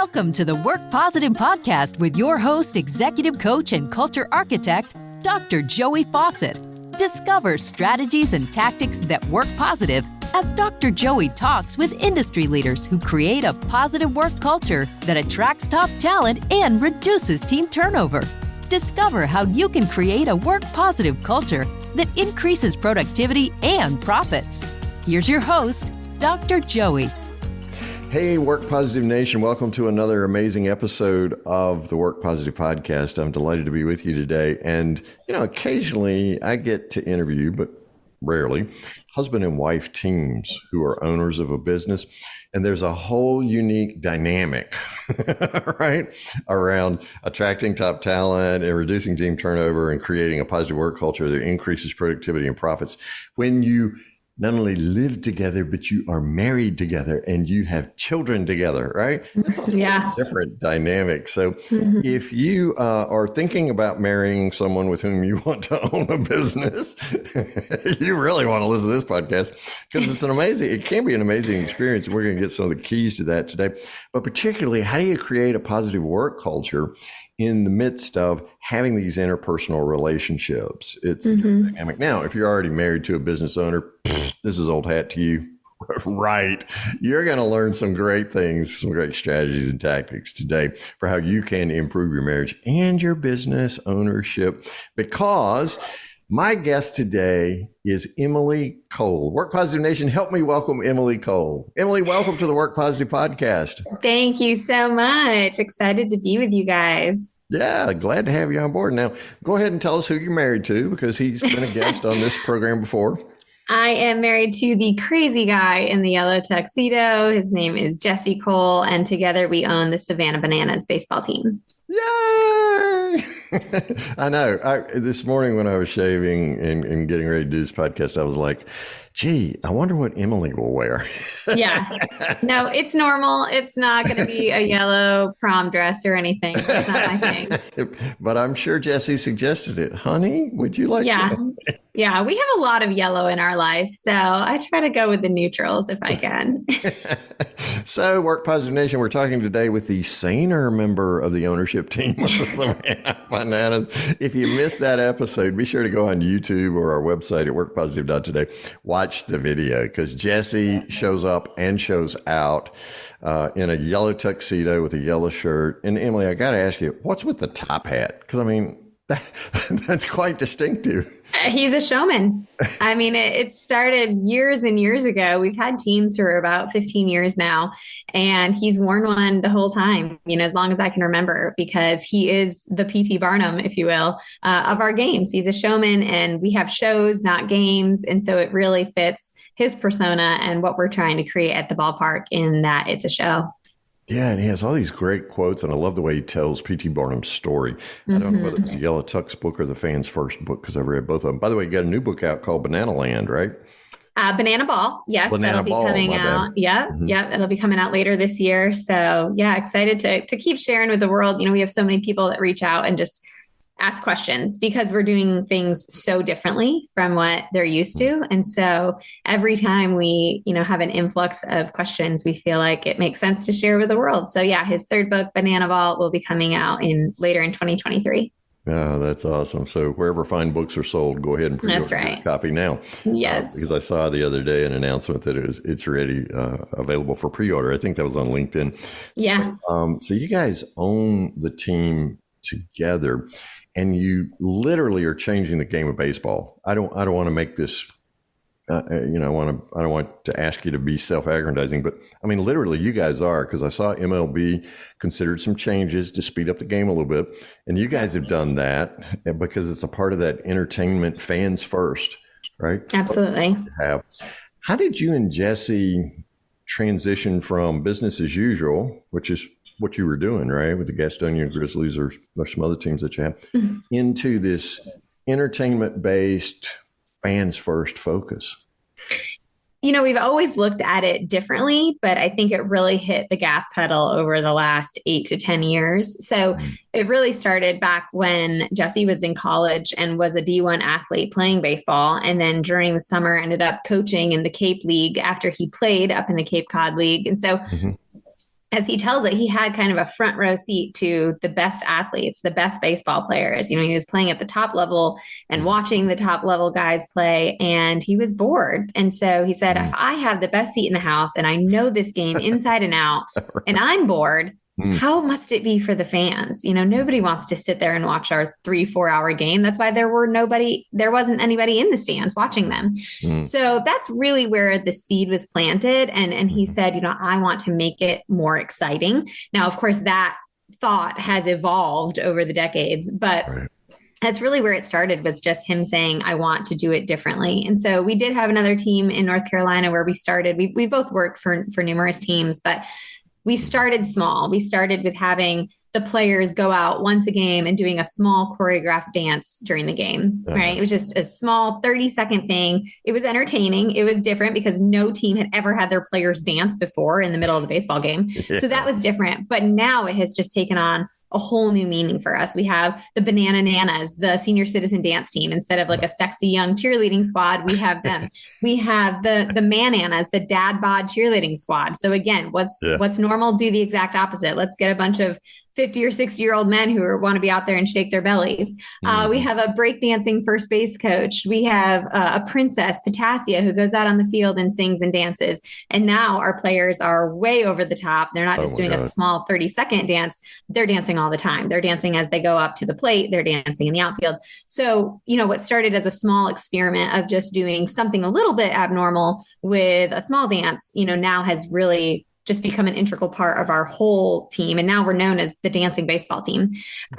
Welcome to the Work Positive Podcast with your host, executive coach, and culture architect, Dr. Joey Fawcett. Discover strategies and tactics that work positive as Dr. Joey talks with industry leaders who create a positive work culture that attracts top talent and reduces team turnover. Discover how you can create a work positive culture that increases productivity and profits. Here's your host, Dr. Joey. Hey, Work Positive Nation. Welcome to another amazing episode of the Work Positive Podcast. I'm delighted to be with you today. And, occasionally I get to interview, but rarely, husband and wife teams who are owners of a business. And there's a whole unique dynamic, right, around attracting top talent and reducing team turnover and creating a positive work culture that increases productivity and profits when you not only live together, but you are married together and you have children together, right? That's a whole different dynamic. So if you are thinking about marrying someone with whom you want to own a business, you really want to listen to this podcast because it can be an amazing experience. We're going to get some of the keys to that today. But particularly, how do you create a positive work culture in the midst of having these interpersonal relationships? It's dynamic. Now, if you're already married to a business owner, this is old hat to you, right? You're going to learn some great things, some great strategies and tactics today for how you can improve your marriage and your business ownership, because my guest today is Emily Cole. Work Positive Nation, help me welcome Emily Cole. Emily, welcome to the Work Positive Podcast. Thank you so much. Excited to be with you guys. Yeah, glad to have you on board. Now, go ahead and tell us who you're married to, because he's been a guest on this program before. I am married to the crazy guy in the yellow tuxedo. His name is Jesse Cole, and together we own the Savannah Bananas baseball team. Yay! I know. This morning when I was shaving and getting ready to do this podcast, I was like, gee, I wonder what Emily will wear. Yeah. No, it's normal. It's not going to be a yellow prom dress or anything. It's not my thing. But I'm sure Jesse suggested it. Honey, would you like that? Yeah, we have a lot of yellow in our life, so I try to go with the neutrals if I can. So, Work Positive Nation, we're talking today with the saner member of the ownership team of the Savannah Bananas. If you missed that episode, be sure to go on YouTube or our website at workpositive.today. Watch the video, because Jesse shows up and shows out in a yellow tuxedo with a yellow shirt. And Emily, I got to ask you, what's with the top hat? Because, I mean, that's quite distinctive. He's a showman. I mean, it started years and years ago. We've had teams for about 15 years now, and he's worn one the whole time, as long as I can remember, because he is the P.T. Barnum, if you will, of our games. He's a showman, and we have shows, not games. And so it really fits his persona and what we're trying to create at the ballpark, in that it's a show. Yeah, and he has all these great quotes, and I love the way he tells P.T. Barnum's story. I don't know whether it was the Yellow Tux book or the Fan's First book, because I've read both of them. By the way, you got a new book out called Banana Land, right? Banana Ball. Yes, that'll be coming out. Yep, it'll be coming out later this year. So yeah, excited to keep sharing with the world. We have so many people that reach out and just ask questions, because we're doing things so differently from what they're used to. And so every time we, have an influx of questions, we feel like it makes sense to share with the world. So yeah, his third book, Banana Ball, will be coming out later in 2023. Oh, that's awesome. So wherever fine books are sold, go ahead and pre-order a copy now. Yes. Because I saw the other day an announcement that it's already available for pre-order. I think that was on LinkedIn. Yeah. So you guys own the team together, and you literally are changing the game of baseball. I don't want to make this, I don't want to ask you to be self-aggrandizing, but I mean, literally you guys are, because I saw MLB considered some changes to speed up the game a little bit. And you guys have done that because it's a part of that entertainment, fans first, right? Absolutely. How did you and Jesse transition from business as usual, which is what you were doing, right, with the Gastonia Grizzlies or some other teams that you have, into this entertainment-based, fans-first focus? We've always looked at it differently, but I think it really hit the gas pedal over the last 8 to 10 years. So it really started back when Jesse was in college and was a D1 athlete playing baseball. And then during the summer ended up coaching in the Cape League after he played up in the Cape Cod League. And so as he tells it, he had kind of a front row seat to the best athletes, the best baseball players. You know, he was playing at the top level and watching the top level guys play, and he was bored. And so he said, if I have the best seat in the house and I know this game inside and out, and I'm bored, how must it be for the fans? You know, nobody wants to sit there and watch our 3-4 hour game. That's why there wasn't anybody in the stands watching them. So that's really where the seed was planted. And he said, you know, I want to make it more exciting. Now, of course, that thought has evolved over the decades, but that's really where it started, was just him saying, I want to do it differently. And so we did have another team in North Carolina where we started. We both worked for numerous teams, but we started small. We started with having the players go out once a game and doing a small choreographed dance during the game, right? It was just a small 30-second thing. It was entertaining. It was different because no team had ever had their players dance before in the middle of the baseball game. So that was different. But now it has just taken on a whole new meaning for us. We have the Bananas, the senior citizen dance team. Instead of like a sexy young cheerleading squad, we have them. We have the Mananas, the dad bod cheerleading squad. So again, what's normal? Do the exact opposite. Let's get a bunch of 50 or 60-year-old men who want to be out there and shake their bellies. We have a breakdancing first base coach. We have a princess, Potassia, who goes out on the field and sings and dances. And now our players are way over the top. They're not just doing a small 30-second dance. They're dancing all the time. They're dancing as they go up to the plate. They're dancing in the outfield. So, you know, what started as a small experiment of just doing something a little bit abnormal with a small dance, you know, now has really just become an integral part of our whole team. And now we're known as the dancing baseball team.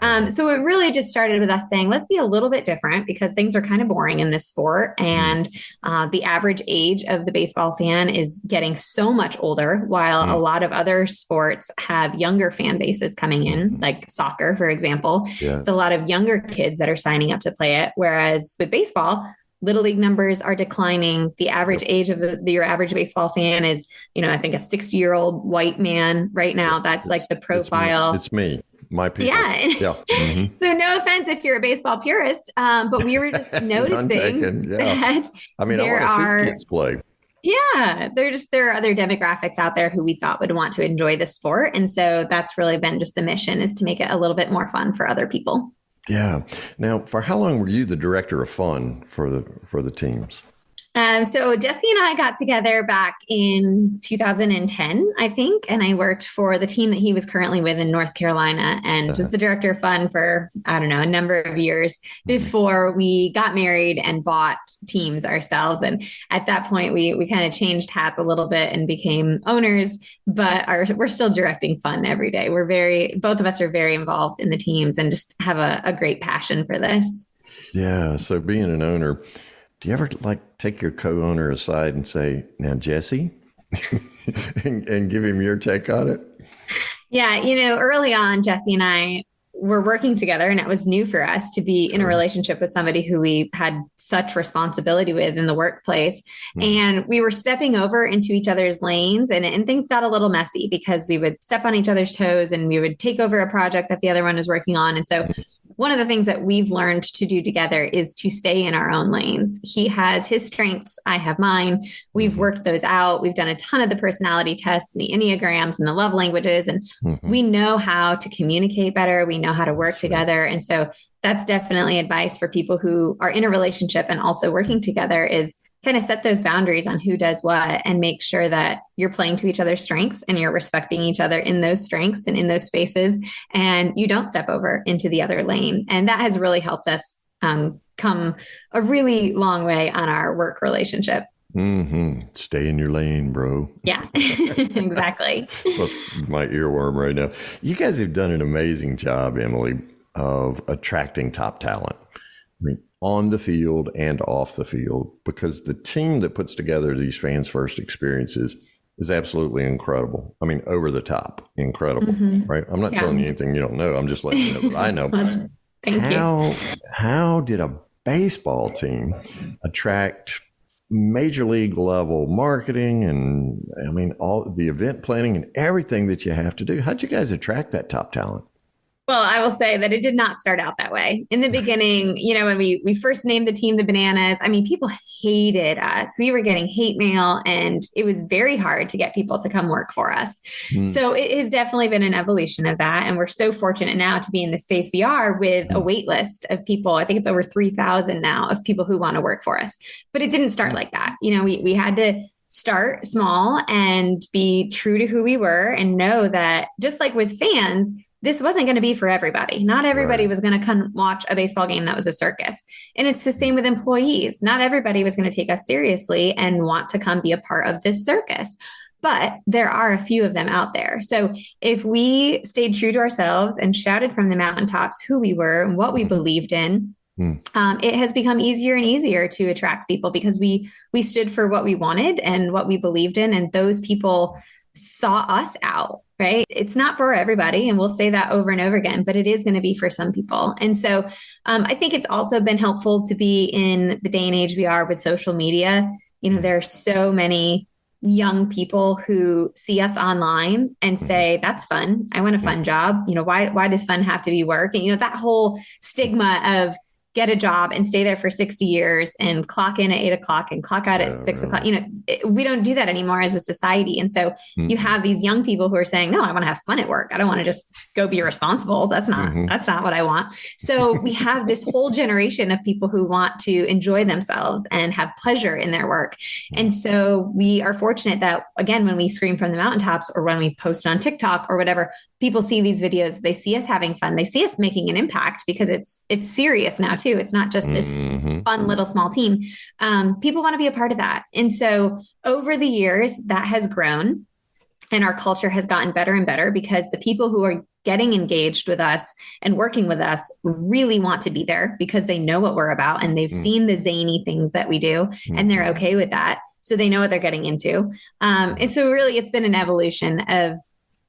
So it really just started with us saying, let's be a little bit different because things are kind of boring in this sport. And the average age of the baseball fan is getting so much older, while a lot of other sports have younger fan bases coming in, like soccer, for example. It's a lot of younger kids that are signing up to play it. Whereas with baseball, Little League numbers are declining. The average age of your average baseball fan is, you know, I think a 60-year-old white man right now. That's like the profile. It's me. My people. Yeah. So no offense if you're a baseball purist, but we were just noticing that I mean, I want to see kids play. Yeah, there are other demographics out there who we thought would want to enjoy the sport. And so that's really been just the mission, is to make it a little bit more fun for other people. Yeah. Now, for how long were you the director of fun for the teams? So Jesse and I got together back in 2010, I think, and I worked for the team that he was currently with in North Carolina, and was the director of fun for, I don't know, a number of years before we got married and bought teams ourselves. And at that point, we kind of changed hats a little bit and became owners, but we're still directing fun every day. Both of us are very involved in the teams and just have a great passion for this. Yeah. So being an owner, do you ever take your co-owner aside and say, now, Jesse, and give him your take on it? Yeah. You know, early on, Jesse and I were working together, and it was new for us to be in a relationship with somebody who we had such responsibility with in the workplace. And we were stepping over into each other's lanes, and things got a little messy because we would step on each other's toes and we would take over a project that the other one was working on. And so one of the things that we've learned to do together is to stay in our own lanes. He has his strengths. I have mine. We've worked those out. We've done a ton of the personality tests and the Enneagrams and the love languages, and we know how to communicate better. We know how to work together. And so that's definitely advice for people who are in a relationship and also working together, is kind of set those boundaries on who does what and make sure that you're playing to each other's strengths and you're respecting each other in those strengths and in those spaces, and you don't step over into the other lane. And that has really helped us come a really long way on our work relationship. Stay in your lane, bro. Yeah, exactly. That's my earworm right now. You guys have done an amazing job, Emily, of attracting top talent. I mean, on the field and off the field, because the team that puts together these fans first experiences is absolutely incredible. I mean, over the top, incredible, right? I'm not telling you anything you don't know. I'm just letting you know what I know. Thank you. How did a baseball team attract major league level marketing and, I mean, all the event planning and everything that you have to do? How'd you guys attract that top talent? Well, I will say that it did not start out that way. In the beginning, when we first named the team the Bananas, I mean, people hated us. We were getting hate mail, and it was very hard to get people to come work for us. So it has definitely been an evolution of that. And we're so fortunate now to be in the space we are with a wait list of people. I think it's over 3,000 now of people who want to work for us. But it didn't start like that. We had to start small and be true to who we were and know that just like with fans, this wasn't going to be for everybody. Not everybody was going to come watch a baseball game that was a circus. And it's the same with employees. Not everybody was going to take us seriously and want to come be a part of this circus. But there are a few of them out there. So if we stayed true to ourselves and shouted from the mountaintops who we were and what we believed in, it has become easier and easier to attract people because we stood for what we wanted and what we believed in. And those people saw us out, right? It's not for everybody. And we'll say that over and over again, but it is going to be for some people. And so I think it's also been helpful to be in the day and age we are with social media. There are so many young people who see us online and say, that's fun. I want a fun job. Why does fun have to be work? And, that whole stigma of get a job and stay there for 60 years and clock in at 8 o'clock and clock out at 6 o'clock. We don't do that anymore as a society. And so you have these young people who are saying, no, I want to have fun at work. I don't want to just go be responsible. That's not what I want. So we have this whole generation of people who want to enjoy themselves and have pleasure in their work. And so we are fortunate that, again, when we scream from the mountaintops or when we post on TikTok or whatever, people see these videos, they see us having fun, they see us making an impact because it's serious now too. It's not just this fun little small team. People want to be a part of that. And so over the years that has grown and our culture has gotten better and better because the people who are getting engaged with us and working with us really want to be there because they know what we're about and they've seen the zany things that we do and they're okay with that. So they know what they're getting into. And so really it's been an evolution of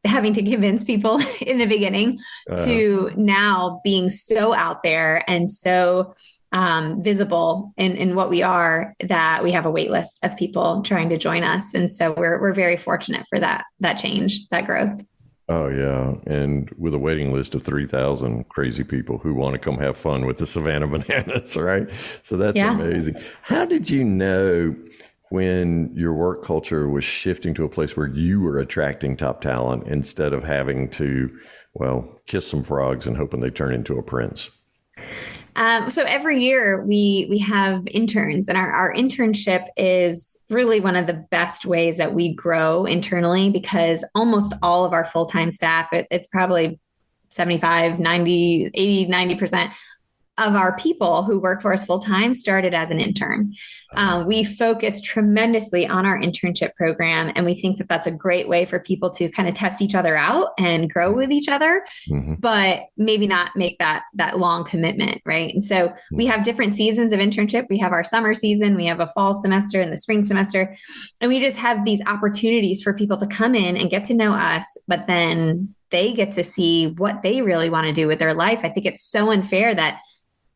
having to convince people in the beginning to now being so out there and so visible in what we are that we have a wait list of people trying to join us. And so we're very fortunate for that change, that growth. Oh, yeah. And with a waiting list of 3,000 crazy people who want to come have fun with the Savannah Bananas, right? So that's amazing. How did you know when your work culture was shifting to a place where you were attracting top talent instead of having to, kiss some frogs and hoping they turn into a prince? So every year we have interns, and our internship is really one of the best ways that we grow internally because almost all of our full-time staff, it's probably 75, 90, 80, 90% of our people who work for us full time started as an intern. We focus tremendously on our internship program, and we think that that's a great way for people to kind of test each other out and grow with each other, but maybe not make that long commitment, right? And so we have different seasons of internship. We have our summer season, we have a fall semester and the spring semester, and we just have these opportunities for people to come in and get to know us, but then they get to see what they really want to do with their life. I think it's so unfair that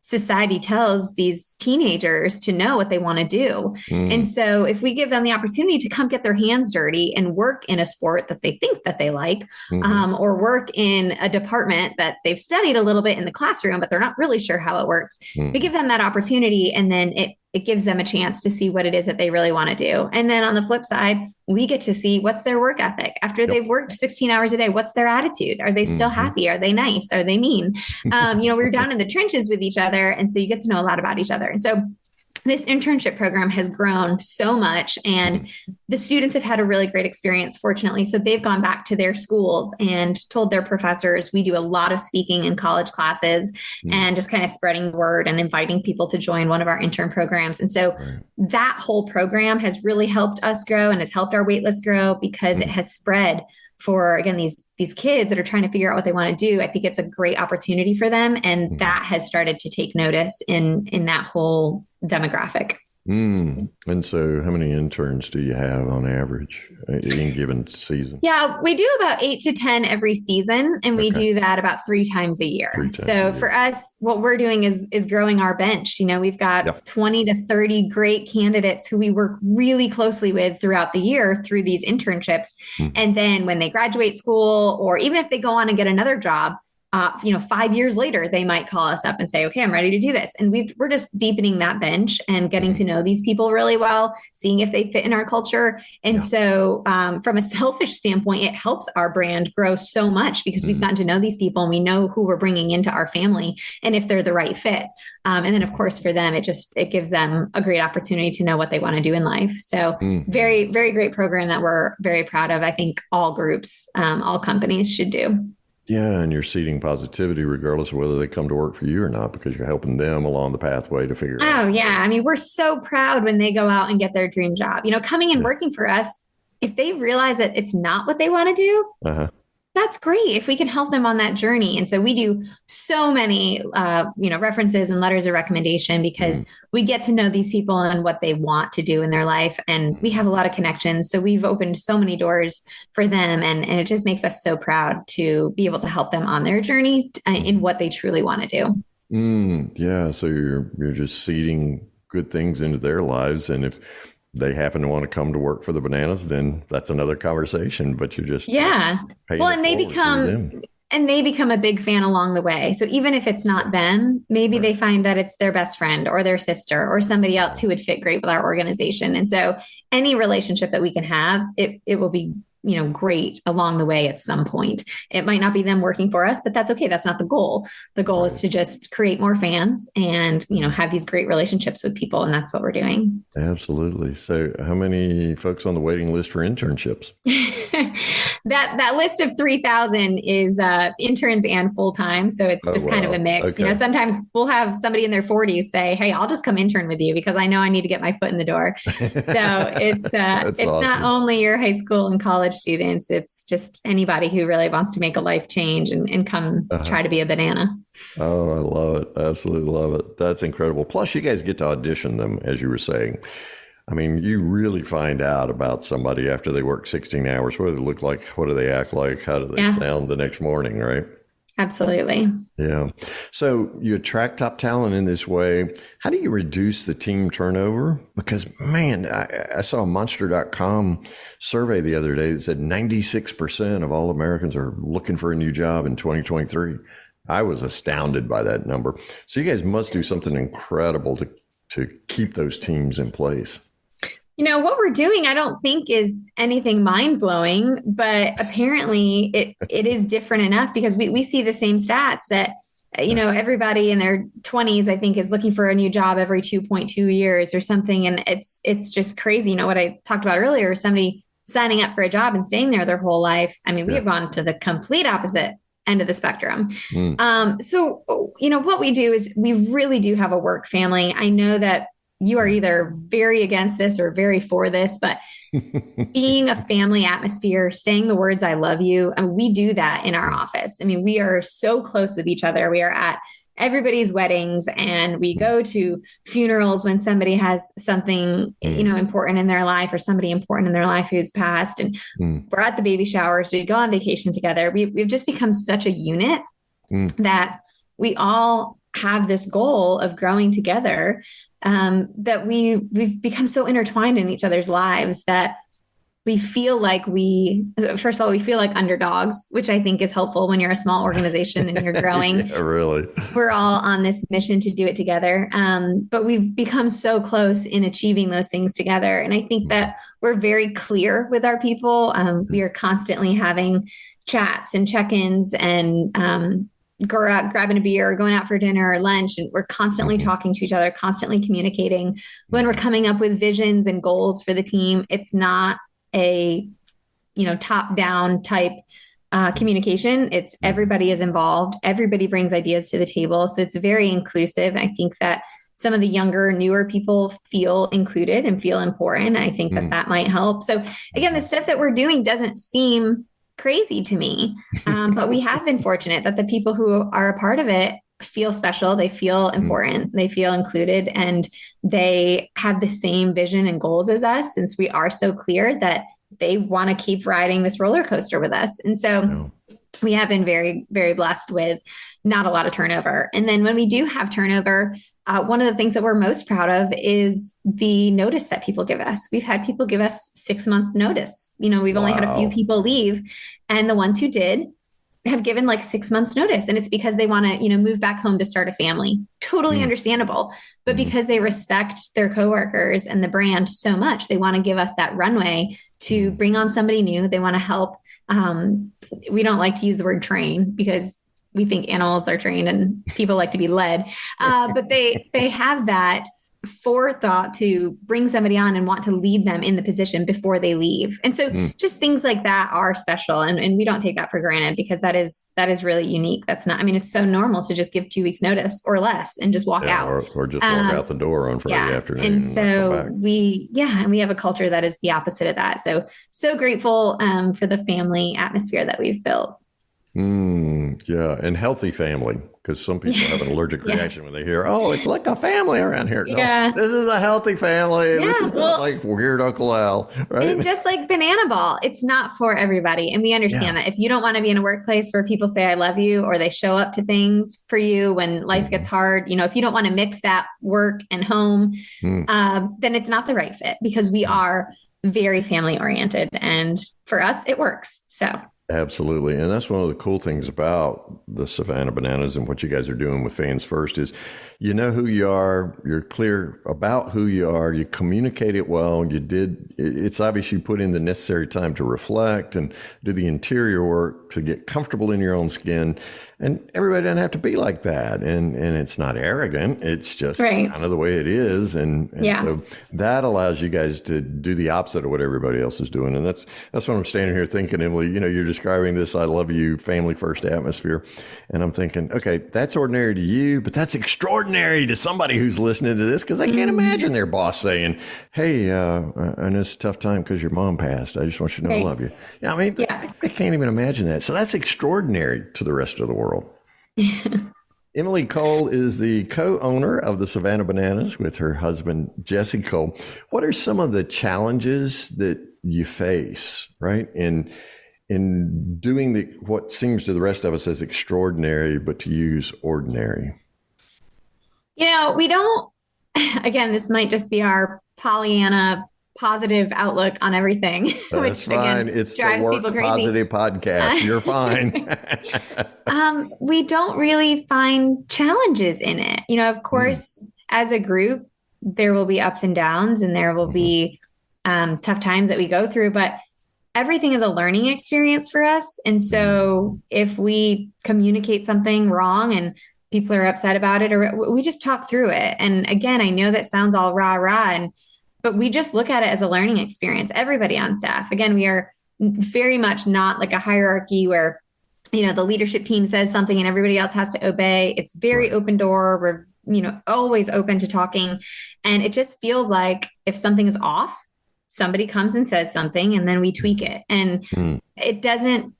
society tells these teenagers to know what they want to do. And so if we give them the opportunity to come get their hands dirty and work in a sport that they think that they like, or work in a department that they've studied a little bit in the classroom, but they're not really sure how it works, we give them that opportunity, and then it gives them a chance to see what it is that they really want to do. And then on the flip side, we get to see what's their work ethic. After they've worked 16 hours a day, what's their attitude? Are they still happy? Are they nice? Are they mean? We're down in the trenches with each other. And so you get to know a lot about each other. And so this internship program has grown so much, and the students have had a really great experience, fortunately. So they've gone back to their schools and told their professors. We do a lot of speaking in college classes and just kind of spreading word and inviting people to join one of our intern programs. And so that whole program has really helped us grow and has helped our waitlist grow because it has spread for, again, these kids that are trying to figure out what they want to do. I think it's a great opportunity for them. And that has started to take notice in that whole demographic. And so how many interns do you have on average in a given season? Yeah, we do about 8 to 10 every season, and we do that about 3 times a year. For us, what we're doing is growing our bench. We've got 20 to 30 great candidates who we work really closely with throughout the year through these internships. And then when they graduate school, or even if they go on and get another job, 5 years later, they might call us up and say, okay, I'm ready to do this. And we're just deepening that bench and getting to know these people really well, seeing if they fit in our culture. And so from a selfish standpoint, it helps our brand grow so much because we've gotten to know these people and we know who we're bringing into our family and if they're the right fit. And then, of course, for them, it gives them a great opportunity to know what they want to do in life. So very, very great program that we're very proud of. I think all groups, all companies should do. Yeah, and you're seeding positivity regardless of whether they come to work for you or not, because you're helping them along the pathway to figure it out. Oh, yeah. I mean, we're so proud when they go out and get their dream job. Coming and working for us, if they realize that it's not what they want to do, that's great if we can help them on that journey. And so we do so many, references and letters of recommendation because we get to know these people and what they want to do in their life. And we have a lot of connections. So we've opened so many doors for them. And it just makes us so proud to be able to help them on their journey in what they truly want to do. Yeah. So you're just seeding good things into their lives. And if they happen to want to come to work for the Bananas, then that's another conversation, but you're just and they become a big fan along the way. So even if it's not them, maybe they find that it's their best friend or their sister or somebody else who would fit great with our organization. And so any relationship that we can have, it will be great along the way at some point. It might not be them working for us, but that's okay. That's not the goal. The goal is to just create more fans and, have these great relationships with people. And that's what we're doing. Absolutely. So how many folks on the waiting list for internships? That list of 3,000 is interns and full-time. So it's just kind of a mix. Okay. Sometimes we'll have somebody in their 40s say, hey, I'll just come intern with you because I know I need to get my foot in the door. So it's awesome. Not only your high school and college students, it's just anybody who really wants to make a life change and come try to be a banana. Oh, I love it. Absolutely love it. That's incredible. Plus you guys get to audition them, as you were saying. I mean, you really find out about somebody after they work 16 hours. What do they look like? What do they act like? How do they sound the next morning, right? Absolutely. Yeah. So you attract top talent in this way. How do you reduce the team turnover? Because, man, I saw a Monster.com survey the other day that said 96% of all Americans are looking for a new job in 2023. I was astounded by that number. So you guys must do something incredible to keep those teams in place. What we're doing, I don't think is anything mind blowing, but apparently it is different enough because we see the same stats that, everybody in their 20s, I think, is looking for a new job every 2.2 years or something. And it's just crazy. What I talked about earlier, somebody signing up for a job and staying there their whole life. I mean, we have gone to the complete opposite end of the spectrum. So, what we do is we really do have a work family. I know that you are either very against this or very for this, but being a family atmosphere, saying the words, I love you. And we do that in our office. I mean, we are so close with each other. We are at everybody's weddings and we go to funerals when somebody has something, important in their life or somebody important in their life who's passed. And we're at the baby showers. We go on vacation together. We've just become such a unit that we all have this goal of growing together, that we've become so intertwined in each other's lives that we feel like we feel like underdogs, which I think is helpful when you're a small organization and you're growing. Yeah, really. We're all on this mission to do it together. But we've become so close in achieving those things together. And I think that we're very clear with our people. We are constantly having chats and check-ins and, grabbing a beer or going out for dinner or lunch. And we're constantly talking to each other, constantly communicating. When we're coming up with visions and goals for the team, it's not a, top-down type communication. It's everybody is involved. Everybody brings ideas to the table. So it's very inclusive. I think that some of the younger, newer people feel included and feel important. I think that might help. So again, the stuff that we're doing doesn't seem crazy to me. But we have been fortunate that the people who are a part of it feel special. They feel important. They feel included, and they have the same vision and goals as us, since we are so clear that they want to keep riding this roller coaster with us. And so we have been very, very blessed with not a lot of turnover. And then when we do have turnover, one of the things that we're most proud of is the notice that people give us. We've had people give us 6-month notice. We've only had a few people leave, and the ones who did have given like 6 months notice, and it's because they want to, move back home to start a family. Totally understandable. But because they respect their coworkers and the brand so much, they want to give us that runway to bring on somebody new. They want to help. We don't like to use the word train because we think animals are trained and people like to be led. But they have that forethought to bring somebody on and want to lead them in the position before they leave. And so just things like that are special. And we don't take that for granted, because that is really unique. That's not, it's so normal to just give 2 weeks notice or less and just walk out. Or just walk out the door on Friday afternoon. And so we have a culture that is the opposite of that. So grateful for the family atmosphere that we've built. Yeah. And healthy family, because some people have an allergic reaction when they hear, oh, it's like a family around here. No, this is a healthy family. Yeah, this is not like weird Uncle Al, right? And just like Banana Ball, it's not for everybody. And we understand that. If you don't want to be in a workplace where people say, I love you, or they show up to things for you when life gets hard, if you don't want to mix that work and home, then it's not the right fit, because we are very family oriented. And for us, it works. So. Absolutely. And that's one of the cool things about the Savannah Bananas and what you guys are doing with Fans First is you know who you are, you're clear about who you are, you communicate it well, it's obvious you put in the necessary time to reflect and do the interior work to get comfortable in your own skin. And everybody doesn't have to be like that. And it's not arrogant. It's just kind of the way it is. And so that allows you guys to do the opposite of what everybody else is doing. And that's what I'm standing here thinking, Emily, you're describing this I love you, family first atmosphere. And I'm thinking, okay, that's ordinary to you, but that's extraordinary to somebody who's listening to this, because I can't imagine their boss saying, hey, I know it's a tough time because your mom passed. I just want you to know I love you. Yeah, they can't even imagine that. So that's extraordinary to the rest of the world. Emily Cole is the co-owner of the Savannah Bananas with her husband, Jesse Cole. What are some of the challenges that you face, right, in doing what seems to the rest of us as extraordinary, but to use ordinary? We don't, again, this might just be our Pollyanna positive outlook on everything. That's which, fine. Again, it's drives the people Work crazy. Positive podcast. You're fine. We don't really find challenges in it. Of course, as a group, there will be ups and downs, and there will be tough times that we go through, but everything is a learning experience for us. And so if we communicate something wrong and people are upset about it, or we just talk through it. And again, I know that sounds all rah, but we just look at it as a learning experience. Everybody on staff, again, we are very much not like a hierarchy where, the leadership team says something and everybody else has to obey. It's very open door. We're, always open to talking. And it just feels like if something is off, somebody comes and says something and then we tweak it. And it doesn't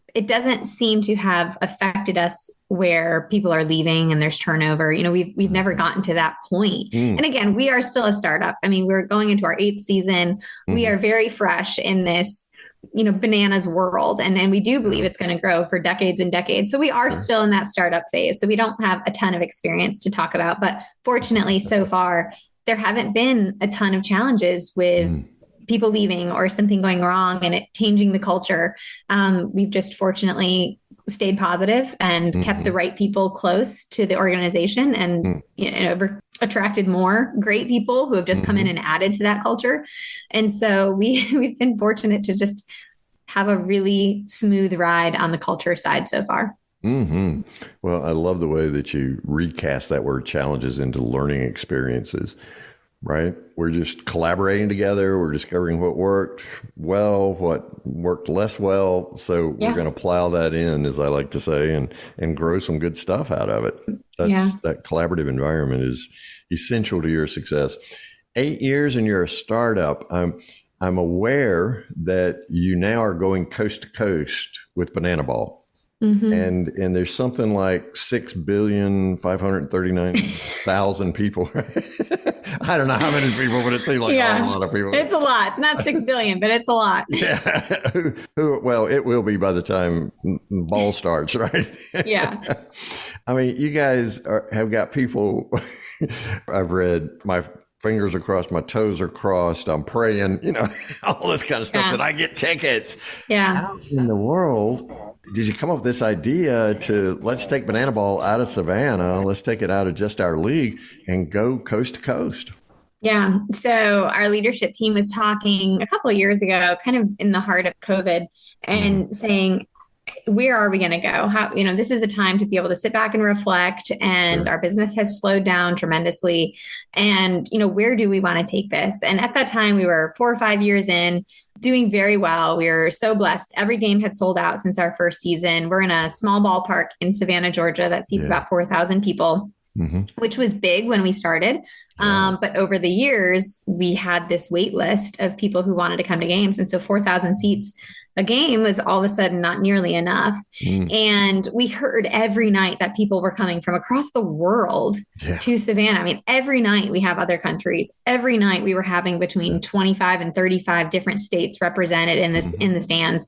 seem to have affected us where people are leaving and there's turnover. We've never gotten to that point. And again, we are still a startup. We're going into our 8th season. We are very fresh in this, bananas world. And we do believe it's going to grow for decades and decades. So we are still in that startup phase. So we don't have a ton of experience to talk about, but fortunately so far, there haven't been a ton of challenges with people leaving or something going wrong and it changing the culture. We've just fortunately stayed positive and kept the right people close to the organization and attracted more great people who have just come in and added to that culture. And so we've been fortunate to just have a really smooth ride on the culture side so far. Well, I love the way that you recast that word challenges into learning experiences. Right? We're just collaborating together. We're discovering what worked well, what worked less well. So we're going to plow that in, as I like to say, and grow some good stuff out of it. That collaborative environment is essential to your success. 8 years and you're a startup. I'm aware that you now are going coast to coast with Banana Ball. And there's something like 6,539,000 people. I don't know how many people, but it seems like a lot of people. It's a lot. It's not 6 billion, but it's a lot. Well, it will be by the time ball starts, right? Yeah. You guys have got people. I've read my fingers are crossed, my toes are crossed. I'm praying, all this kind of stuff that I get tickets. Yeah. How in the world did you come up with this idea to let's take Banana Ball out of Savannah, let's take it out of just our league and go coast to coast? Yeah. So our leadership team was talking a couple of years ago, kind of in the heart of COVID, and saying, where are we going to go? How, this is a time to be able to sit back and reflect, and our business has slowed down tremendously. And, where do we want to take this? And at that time, we were 4 or 5 years in, doing very well. We were so blessed. Every game had sold out since our first season. We're in a small ballpark in Savannah, Georgia, that seats about 4,000 people. Which was big when we started. But over the years, we had this wait list of people who wanted to come to games. And so 4,000 seats a game was all of a sudden not nearly enough. And we heard every night that people were coming from across the world to Savannah. I mean, every night we have other countries. Every night we were having between 25 and 35 different states represented in this in the stands.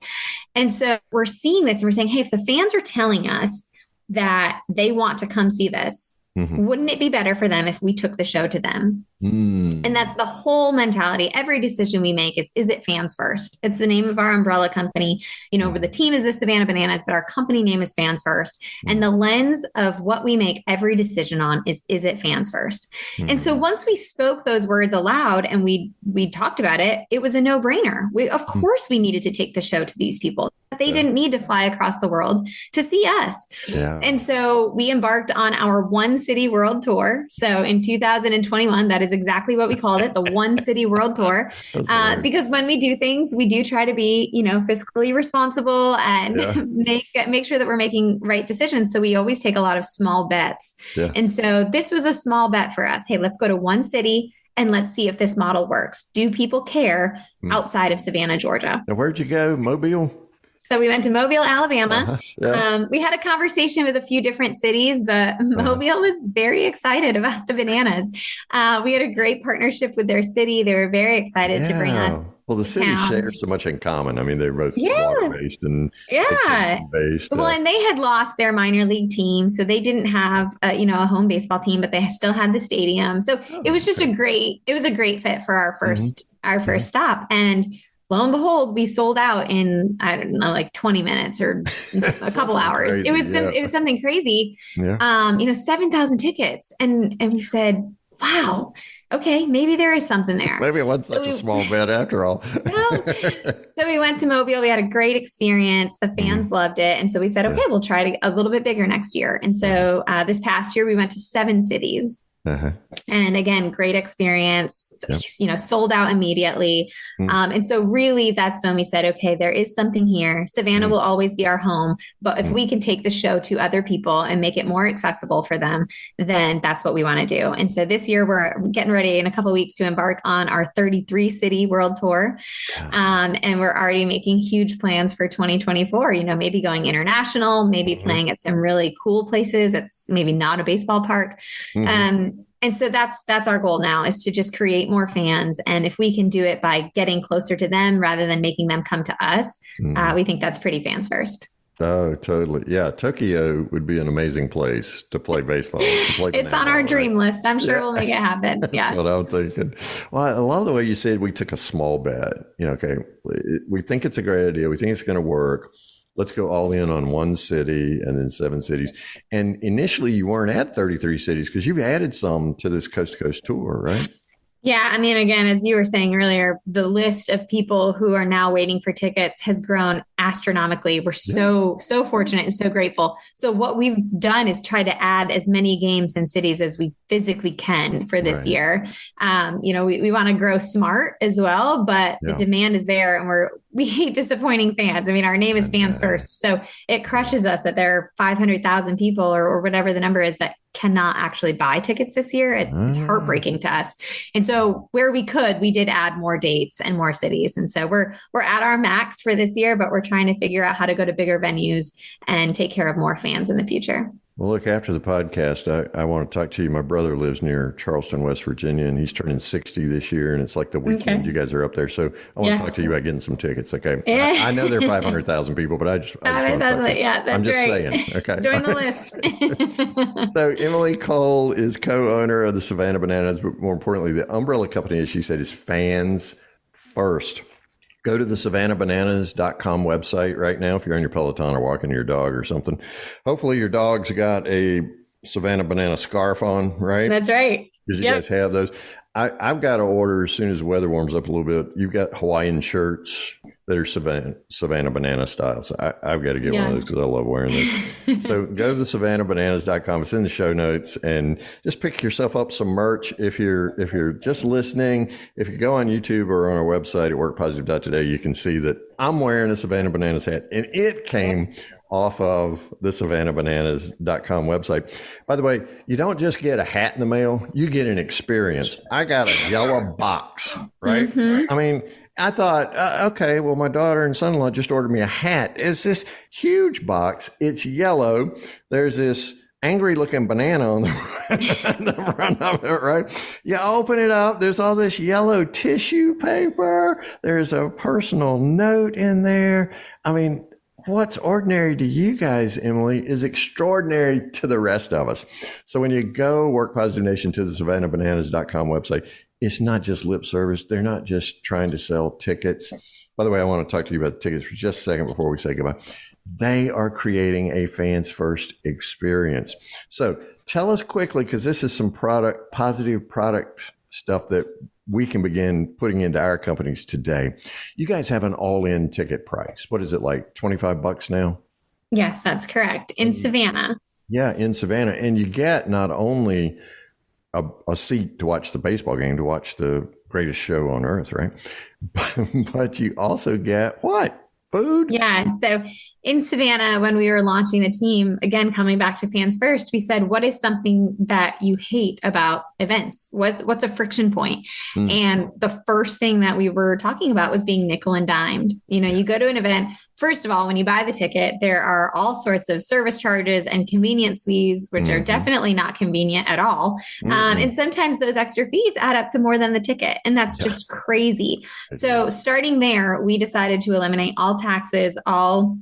And so we're seeing this and we're saying, hey, if the fans are telling us that they want to come see this, wouldn't it be better for them if we took the show to them? And that the whole mentality, every decision we make is it fans first? It's the name of our umbrella company. The team is the Savannah Bananas, but our company name is Fans First. And the lens of what we make every decision on is it fans first? And so once we spoke those words aloud and we talked about it, it was a no-brainer. Of course we needed to take the show to these people. They didn't need to fly across the world to see us. And so we embarked on our One City World Tour. So in 2021, that is exactly what we called it, the One City World Tour. Because when we do things, we do try to be, fiscally responsible and make sure that we're making right decisions. So we always take a lot of small bets. And so this was a small bet for us. Hey, let's go to one city and let's see if this model works. Do people care outside of Savannah, Georgia? Now, where'd you go? Mobile? So we went to Mobile, Alabama. We had a conversation with a few different cities, but Mobile was very excited about the bananas. We had a great partnership with their city. They were very excited to bring us. Well, the cities share so much in common. I mean, they're both water-based and based. Well, and they had lost their minor league team, so they didn't have a home baseball team, but they still had the stadium. So it was just a great fit for our first stop. And lo and behold, we sold out in, I don't know, like 20 minutes or a couple hours. Crazy, it was something crazy. 7,000 tickets. And we said, wow, okay, maybe there is something there. Maybe it wasn't such a small bet after all. So we went to Mobile. We had a great experience. The fans loved it. And so we said, okay, we'll try a little bit bigger next year. And so this past year, we went to 7 cities. And again, great experience, sold out immediately. And so really that's when we said, okay, there is something here. Savannah will always be our home, but if we can take the show to other people and make it more accessible for them, then that's what we want to do. And so this year we're getting ready in a couple of weeks to embark on our 33 city world tour. And we're already making huge plans for 2024, maybe going international, maybe playing at some really cool places. It's maybe not a baseball park. And so that's our goal now, is to just create more fans. And if we can do it by getting closer to them rather than making them come to us, we think that's pretty fans first. Oh, totally. Yeah. Tokyo would be an amazing place to play baseball. It's on our dream list. I'm sure we'll make it happen. That's what I'm thinking. Well, I love the way you said we took a small bet. Okay, we think it's a great idea. We think it's going to work. Let's go all in on one city and then 7 cities. And initially you weren't at 33 cities because you've added some to this coast to coast tour, right? Yeah. I mean, again, as you were saying earlier, the list of people who are now waiting for tickets has grown astronomically. We're so fortunate and so grateful. So what we've done is try to add as many games and cities as we physically can for this year. We want to grow smart as well, but the demand is there, and we hate disappointing fans. I mean, our name is Fans First. So it crushes us that there are 500,000 people or whatever the number is that cannot actually buy tickets this year. It's heartbreaking to us. And so where we could, we did add more dates and more cities. And so we're at our max for this year, but we're trying to figure out how to go to bigger venues and take care of more fans in the future. Well, look, after the podcast, I want to talk to you. My brother lives near Charleston, West Virginia, and he's turning 60 this year, and it's like the weekend. You guys are up there. So I want to talk to you about getting some tickets, okay? I know there are 500,000 people, but I just want to talk to you. I'm just saying, okay? Join the list. So Emily Cole is co-owner of the Savannah Bananas, but more importantly, the umbrella company, as she said, is Fans First. Go to the SavannahBananas.com website right now if you're on your Peloton or walking your dog or something. Hopefully your dog's got a Savannah Banana scarf on, right? That's right. Because you guys have those. I've got to order as soon as the weather warms up a little bit. You've got Hawaiian shirts that are Savannah Banana style. So I've got to get one of those because I love wearing those. So go to the SavannahBananas.com. It's in the show notes, and just pick yourself up some merch. If you're just listening, if you go on YouTube or on our website at workpositive.today, you can see that I'm wearing a Savannah Bananas hat, and it came off of the SavannahBananas.com website. By the way, you don't just get a hat in the mail, you get an experience. I got a yellow box, right? Mm-hmm. I mean, I thought, okay, well, my daughter and son-in-law just ordered me a hat. It's this huge box. It's yellow. There's this angry looking banana on the front of it, right? You open it up. There's all this yellow tissue paper. There's a personal note in there. I mean, what's ordinary to you guys, Emily, is extraordinary to the rest of us. So when you go Work Positive Nation to the SavannahBananas.com website, it's not just lip service. They're not just trying to sell tickets. By the way, I want to talk to you about the tickets for just a second before we say goodbye. They are creating a fans first experience. So tell us quickly, because this is some positive product stuff that we can begin putting into our companies today. You guys have an all-in ticket price. What is it, like $25 now? Yes, that's correct. In Savannah. Yeah, in Savannah. And you get not only a seat to watch the baseball game, to watch the greatest show on earth, right? But you also get what? Food? Yeah. So in Savannah, when we were launching the team, again, coming back to fans first, we said, what is something that you hate about events? What's a friction point? And the first thing that we were talking about was being nickel and dimed. You know, you go to an event, first of all, when you buy the ticket, there are all sorts of service charges and convenience fees, which are definitely not convenient at all. And sometimes those extra fees add up to more than the ticket. And that's just crazy. So starting there, we decided to eliminate all taxes, all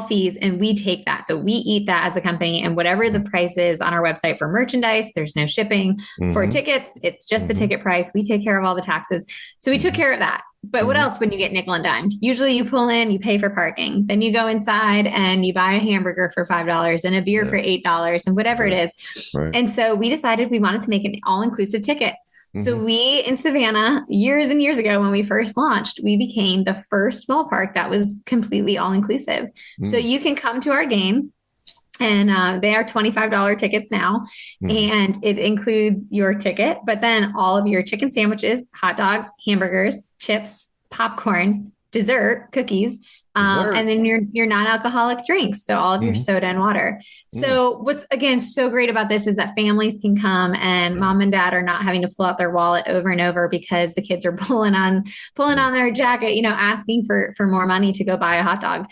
fees, and we take that. So we eat that as a company, and whatever the price is on our website for merchandise, there's no shipping. For tickets, it's just the ticket price. We take care of all the taxes. So we took care of that. But what else when you get nickel and dimed? Usually you pull in, you pay for parking, then you go inside and you buy a hamburger for $5 and a beer for $8 and whatever it is. Right. And so we decided we wanted to make an all-inclusive ticket. So we, in Savannah, years and years ago, when we first launched, we became the first ballpark that was completely all-inclusive. So you can come to our game, and they are $25 tickets now, and it includes your ticket, but then all of your chicken sandwiches, hot dogs, hamburgers, chips, popcorn, dessert, cookies, and then your non-alcoholic drinks. So all of your soda and water. So what's, again, so great about this is that families can come, and mom and dad are not having to pull out their wallet over and over because the kids are pulling on their jacket, you know, asking for more money to go buy a hot dog.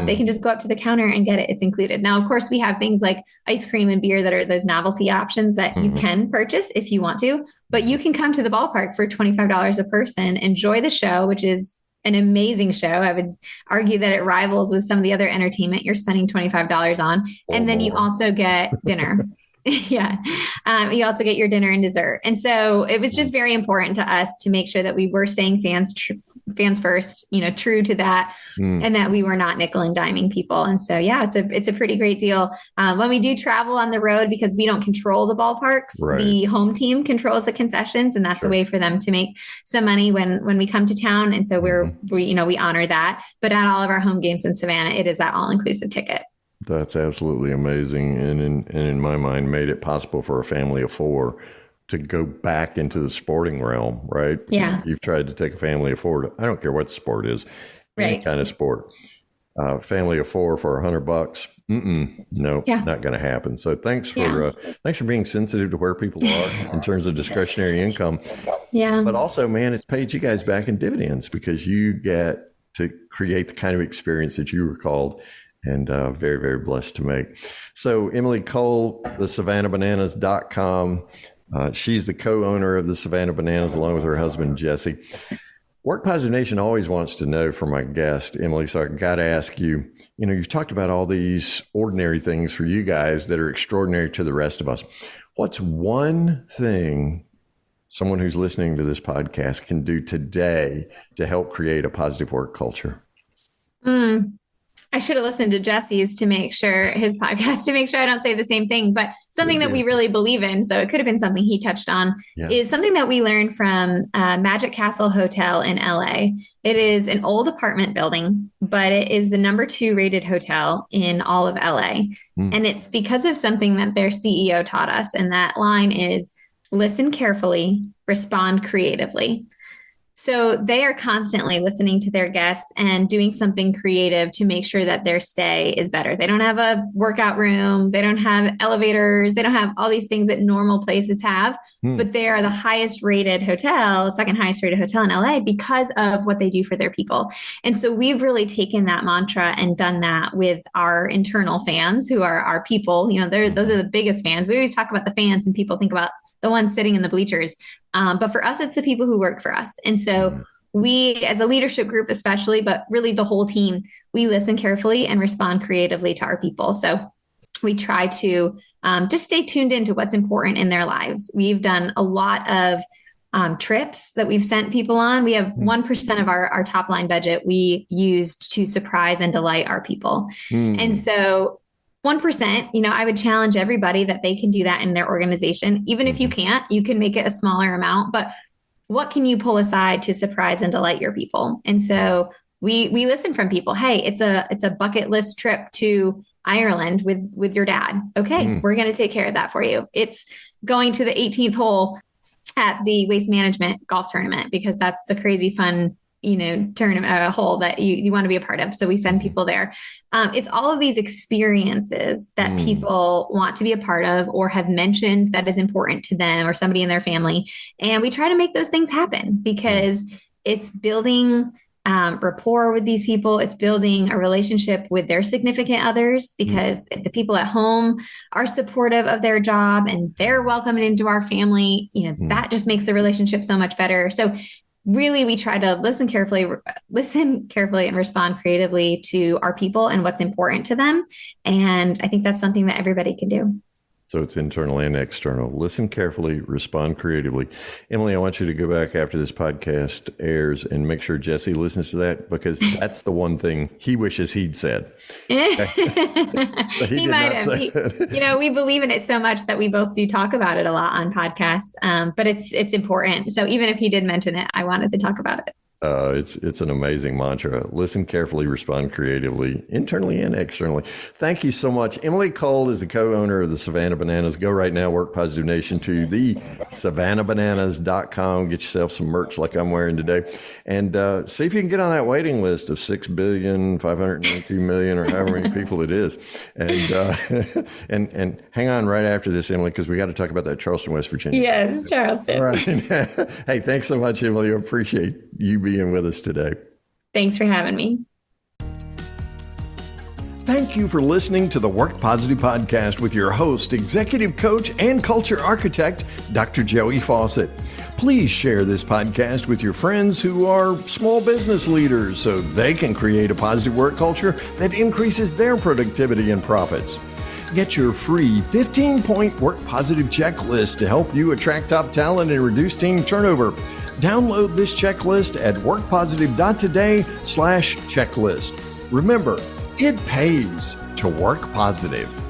They can just go up to the counter and get it. It's included. Now, of course, we have things like ice cream and beer that are those novelty options that you can purchase if you want to, but you can come to the ballpark for $25 a person, enjoy the show, which is an amazing show. I would argue that it rivals with some of the other entertainment you're spending $25 on. And then you also get dinner. You also get your dinner and dessert. And so it was just very important to us to make sure that we were staying fans first, you know, true to that, and that we were not nickel and diming people. And so, yeah, it's a pretty great deal. When we do travel on the road, because we don't control the ballparks, the home team controls the concessions, and that's a way for them to make some money when we come to town. And so we honor that. But at all of our home games in Savannah, it is that all-inclusive ticket. That's absolutely amazing. And in my mind, made it possible for a family of four to go back into the sporting realm, right? Yeah. You've tried to take a family of four. I don't care what the sport is, any kind of sport. Family of four for $100. No, not going to happen. So thanks for being sensitive to where people are in terms of discretionary income. Yeah. But also, man, it's paid you guys back in dividends because you get to create the kind of experience that you recalled. And very, very blessed to make. So Emily Cole, the SavannahBananas.com. She's the co-owner of the Savannah Bananas along with her husband, Jesse. Work Positive Nation always wants to know from my guest, Emily, so I got to ask you, you know, you've talked about all these ordinary things for you guys that are extraordinary to the rest of us. What's one thing someone who's listening to this podcast can do today to help create a positive work culture? I should have listened to Jesse's to make sure his podcast to make sure I don't say the same thing, but something that we really believe in. So it could have been something he touched on is something that we learned from Magic Castle Hotel in LA. It is an old apartment building, but it is the number 2 rated hotel in all of LA. And it's because of something that their CEO taught us. And that line is listen carefully, respond creatively. So they are constantly listening to their guests and doing something creative to make sure that their stay is better. They don't have a workout room. They don't have elevators. They don't have all these things that normal places have, but they are the highest rated hotel, second highest rated hotel in LA because of what they do for their people. And so we've really taken that mantra and done that with our internal fans who are our people. You know, those are the biggest fans. We always talk about the fans and people think about the ones sitting in the bleachers. But for us, it's the people who work for us. And so we, as a leadership group especially, but really the whole team, we listen carefully and respond creatively to our people. So we try to just stay tuned into what's important in their lives. We've done a lot of trips that we've sent people on. We have 1% of our top line budget we used to surprise and delight our people. And so 1%, you know, I would challenge everybody that they can do that in their organization. Even if you can't, you can make it a smaller amount, but what can you pull aside to surprise and delight your people? And so we listen from people. Hey, it's a bucket list trip to Ireland with your dad. Okay, we're going to take care of that for you. It's going to the 18th hole at the Waste Management golf tournament because that's the crazy fun, you know, tournament hole that you want to be a part of. So we send people there. It's all of these experiences that people want to be a part of or have mentioned that is important to them or somebody in their family. And we try to make those things happen because it's building rapport with these people. It's building a relationship with their significant others because if the people at home are supportive of their job and they're welcomed into our family, you know, that just makes the relationship so much better. So really, we try to listen carefully and respond creatively to our people and what's important to them. And I think that's something that everybody can do. So it's internal and external. Listen carefully, respond creatively. Emily, I want you to go back after this podcast airs and make sure Jesse listens to that because that's the one thing he wishes he'd said. He might have. You know, we believe in it so much that we both do talk about it a lot on podcasts, but it's important. So even if he did mention it, I wanted to talk about it. It's an amazing mantra. Listen carefully, respond creatively, internally and externally. Thank you so much. Emily Cole is the co-owner of the Savannah Bananas. Go right now, Work Positive Nation, to the savannahbananas.com. Get yourself some merch like I'm wearing today. And see if you can get on that waiting list of 6,592,000,000 or however many people it is. And and hang on right after this, Emily, because we got to talk about that Charleston, West Virginia. Yes, Charleston. All right. Hey, thanks so much, Emily. I appreciate you being with us today. Thanks for having me. Thank you for listening to the Work Positive Podcast with your host, executive coach, and culture architect, Dr. Joey Fawcett. Please share this podcast with your friends who are small business leaders so they can create a positive work culture that increases their productivity and profits. Get your free 15-point Work Positive checklist to help you attract top talent and reduce team turnover. Download this checklist at workpositive.today/checklist. Remember, it pays to work positive.